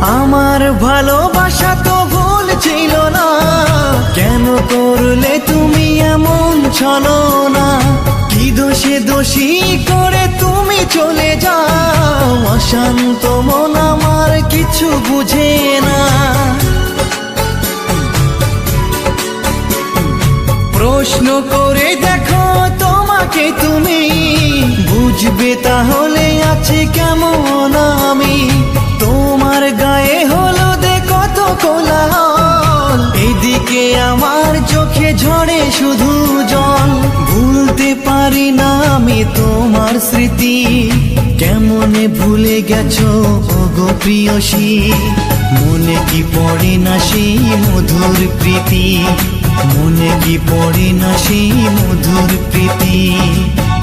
আমার ভালোবাসা তো ভুল ছিল না, কেন করলে তুমি এমন ছলনা? কি দোষে দোষী করে তুমি চলে যাও? অশান্ত মন আমার কিছু বুঝে না। প্রশ্ন করে দেখো তোমাকে তুমি, বুঝবে তাহলে আছে কেমন আমি। তোমার গায়ে হলুদে কত কোলাহল, এদিকে আমার চোখে ঝরে শুধু জল। ভুলতে পারি না আমি তোমার স্মৃতি, কেমনে ভুলে গেছো ওগো প্রিয়সী। মনে কি পড়ে না সেই মধুর প্রীতি, মনে কি পড়ে না সেই মধুর প্রীতি।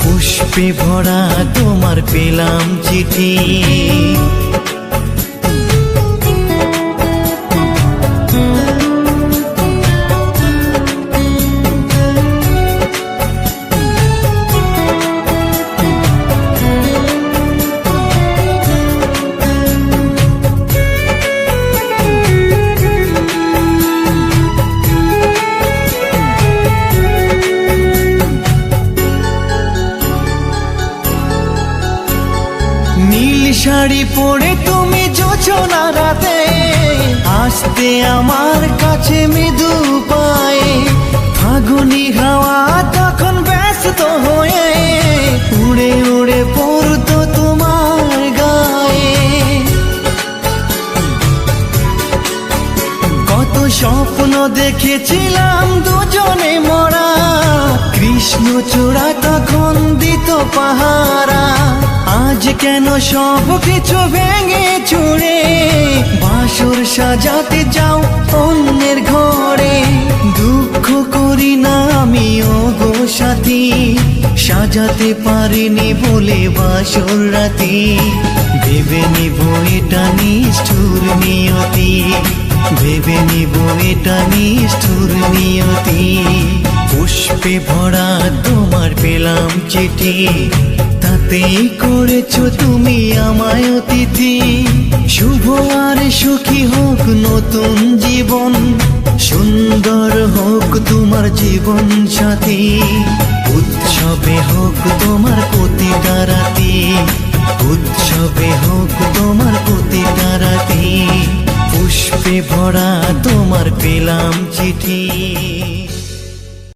পুষ্পে ভরা তোমার পেলাম চিঠি। নীল শাড়ি পরে তুমি জোছনা রাতে আসতে আমার কাছে মৃদু পায়ে। ফাগুনি হাওয়া তখন ব্যস্ত হয়ে উড়ে উড়ে পড়তো তোমার গায়ে। কত স্বপ্ন দেখেছিলাম দুজনে মরা, কৃষ্ণচূড়া তখন দিত পাহারা। আজ কেন সব কিছু ভেঙে চুড়ে বাসর সাজাতে যাও অন্যের ঘরে? দুঃখ করি না আমি ওগো সাথী, সাজাতে পারিনি বলে বাসর রাতি। ভেবে নিব এটা নিষ্ঠুর নিয়তি, ভেবে নিব এটা নিষ্ঠুর নিয়তি। পুষ্পে ভরা তোমার পেলাম চিঠি, তাতেই করেছো তুমি আমায় অতিথি। শুভ আর সুখী হোক নতুন জীবন, সুন্দর হোক তোমার জীবন সাথী। উৎসবে হোক তোমার প্রতিটা রাতি, উৎসবে হোক তোমার প্রতিটা রাতি। পুষ্পে ভরা তোমার পেলাম চিঠি।